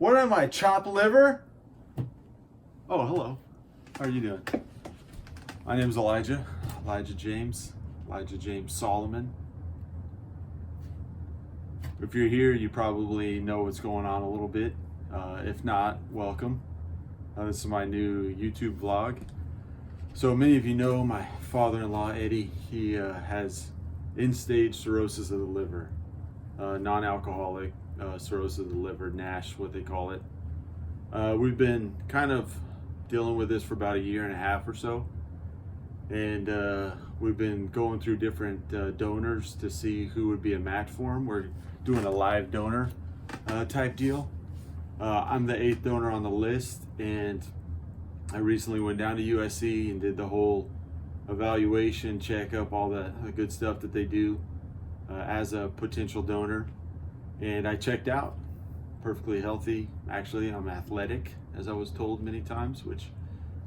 What am I, chopped liver? Oh, hello. How are you doing? My name is Elijah James Solomon. If you're here, you probably know what's going on a little bit. If not, welcome. This is my new YouTube vlog. So many of you know my father-in-law, Eddie. He has end-stage cirrhosis of the liver, non-alcoholic cirrhosis of the liver, NASH, what they call it. We've been kind of dealing with this for about 1.5 years or so. And we've been going through different donors to see who would be a match for him. We're doing a live donor type deal. I'm the 8th donor on the list, and I recently went down to USC and did the whole evaluation, checkup, all the good stuff that they do as a potential donor. And I checked out, perfectly healthy. Actually, I'm athletic, as I was told many times, which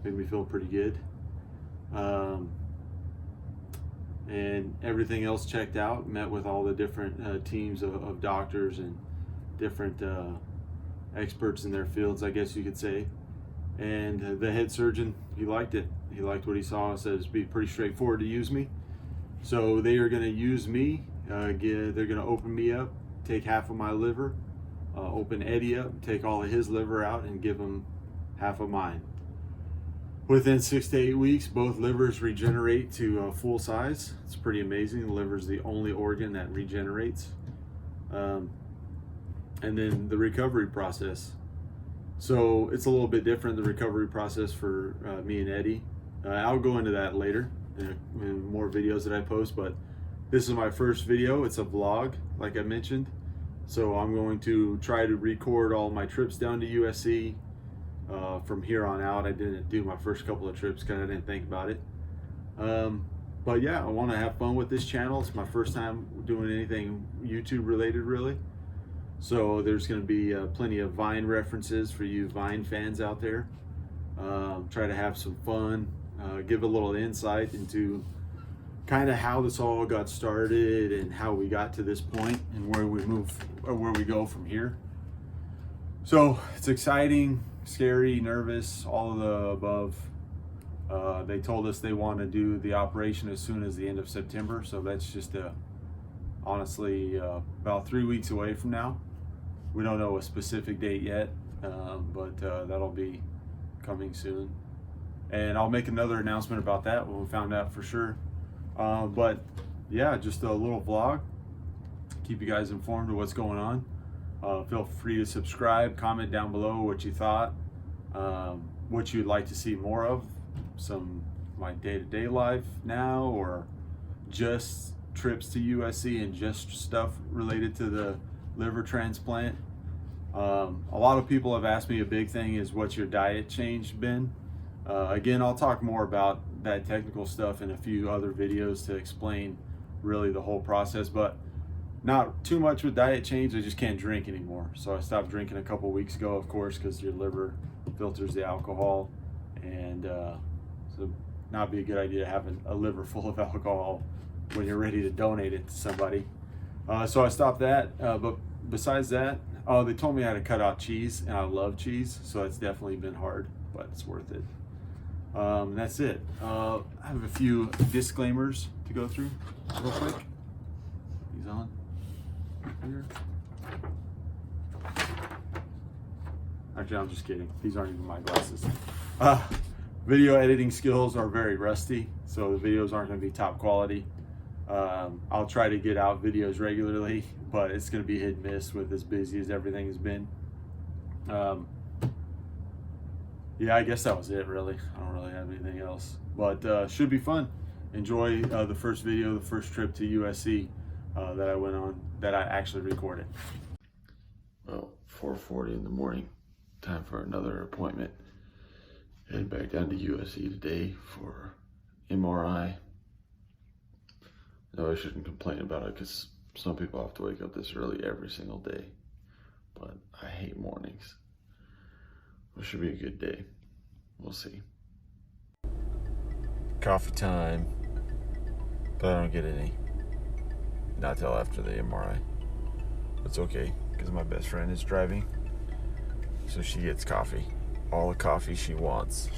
made me feel pretty good. And everything else checked out. Met with all the different teams of doctors and different experts in their fields, I guess you could say. And the head surgeon, he liked it. He liked what he saw. Said it'd be pretty straightforward to use me. So they are going to use me. They're going to open me up, take half of my liver, open Eddie up, take all of his liver out, and give him half of mine. Within 6 to 8 weeks, both livers regenerate to full size. It's pretty amazing. The liver is the only organ that regenerates. And then the recovery process. So it's a little bit different, the recovery process for me and Eddie. I'll go into that later in more videos that I post, but this is my first video. It's a vlog, like I mentioned. So I'm going to try to record all my trips down to USC. From here on out. I didn't do my first couple of trips because I didn't think about it. But yeah, I want to have fun with this channel. It's my first time doing anything YouTube related, really. So there's going to be plenty of Vine references for you Vine fans out there. Try to have some fun, give a little insight into kind of how this all got started and how we got to this point and where we move or where we go from here. So it's exciting, scary, nervous, all of the above. They told us they want to do the operation as soon as the end of September, so that's just honestly about 3 weeks away from now. We don't know a specific date yet, but that'll be coming soon. And I'll make another announcement about that when we found out for sure. But yeah, just a little vlog. Keep you guys informed of what's going on. Feel free to subscribe, comment down below what you thought, what you'd like to see more of, some my day-to-day life now, or just trips to USC and just stuff related to the liver transplant. A lot of people have asked me, a big thing is what's your diet change been? Again, I'll talk more about that technical stuff in a few other videos to explain really the whole process, but not too much with diet change. I just can't drink anymore. So I stopped drinking a couple weeks ago, of course, because your liver filters the alcohol, and so not be a good idea having a liver full of alcohol when you're ready to donate it to somebody. So I stopped that. But besides that, they told me I had to cut out cheese, and I love cheese, so it's definitely been hard, but it's worth it. That's it. I have a few disclaimers to go through real quick. These on. Here. Actually, I'm just kidding. These aren't even my glasses. Video editing skills are very rusty, so the videos aren't going to be top quality. I'll try to get out videos regularly, but it's going to be hit and miss with as busy as everything has been. Yeah, I guess that was it, really. I don't really have anything else, but should be fun. Enjoy the first video, the first trip to USC that I went on, that I actually recorded. Well, 4:40 in the morning, time for another appointment. Heading back down to USC today for MRI. No, I shouldn't complain about it because some people have to wake up this early every single day, but I hate mornings. It should be a good day. We'll see. Coffee time, but I don't get any. Not till after the MRI. It's okay, because my best friend is driving. So she gets coffee. All the coffee she wants.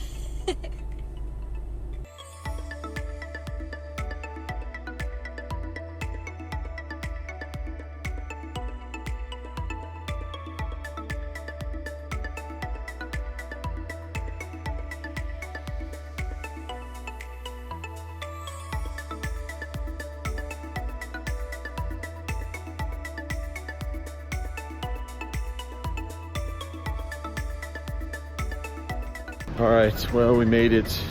All right, well, we made it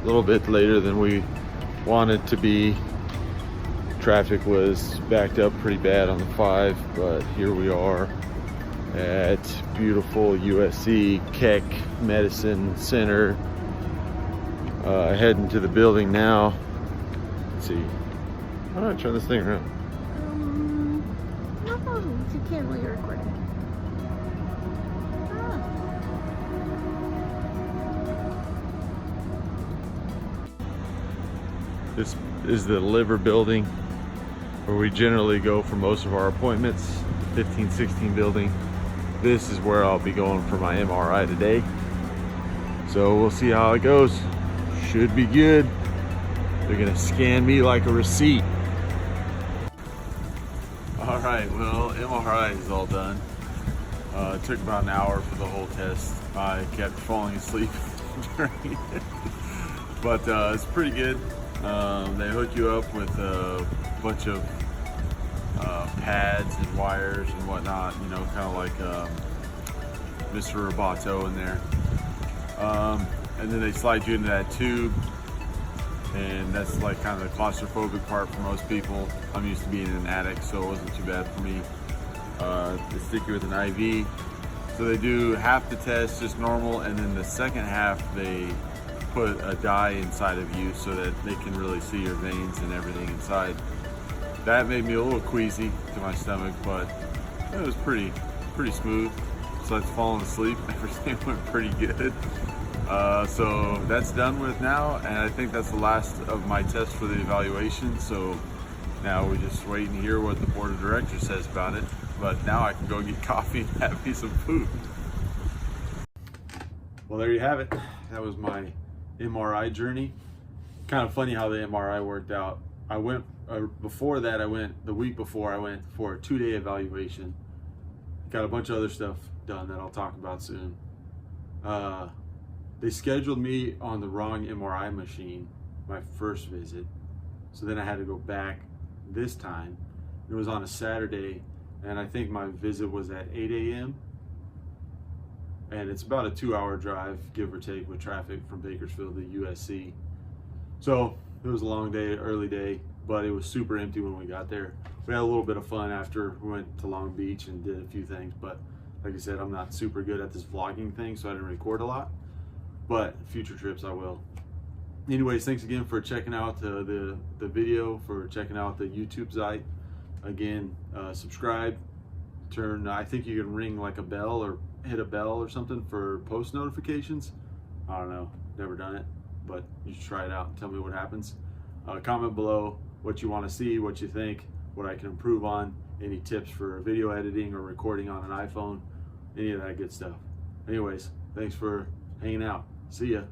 a little bit later than we wanted to be. Traffic was backed up pretty bad on the 5, but here we are at beautiful USC Keck Medicine Center. Heading to the building now. Let's see. How do I turn this thing around? No problem. You can while you're recording. This is the liver building where we generally go for most of our appointments. 1516 building. This is where I'll be going for my MRI today. So we'll see how it goes. Should be good. They're gonna scan me like a receipt. All right, well, MRI is all done. It took about an hour for the whole test. I kept falling asleep during it, but it's pretty good. They hook you up with a bunch of pads and wires and whatnot, you know, kind of like Mr. Roboto in there. And then they slide you into that tube, and that's like kind of the claustrophobic part for most people. I'm used to being an addict, so it wasn't too bad for me. They stick you with an IV. So they do half the test just normal, and then the second half they put a dye inside of you so that they can really see your veins and everything inside. That made me a little queasy to my stomach, but it was pretty smooth. Besides falling asleep, everything went pretty good. So that's done with now, and I think that's the last of my tests for the evaluation. So now we're just waiting to hear what the board of directors says about it. But now I can go get coffee and have me some food. Well, there you have it. That was my MRI journey. Kind of funny how the MRI worked out. I went before that. The week before I went for a 2-day evaluation. Got a bunch of other stuff done that I'll talk about soon. They scheduled me on the wrong MRI machine my first visit, so then I had to go back this time. It was on a Saturday, and I think my visit was at 8 a.m. and it's about a 2-hour drive, give or take, with traffic from Bakersfield to USC. So it was a long day, early day, but it was super empty when we got there. We had a little bit of fun after we went to Long Beach and did a few things, but like I said, I'm not super good at this vlogging thing, so I didn't record a lot, but future trips I will. Anyways, thanks again for checking out the video, for checking out the YouTube site. Again, subscribe, I think you can ring like a bell or hit a bell or something for post notifications. I don't know, never done it, but you should try it out and tell me what happens. Comment below what you want to see, what you think, what I can improve on, any tips for video editing or recording on an iPhone, any of that good stuff. Anyways, thanks for hanging out. See ya.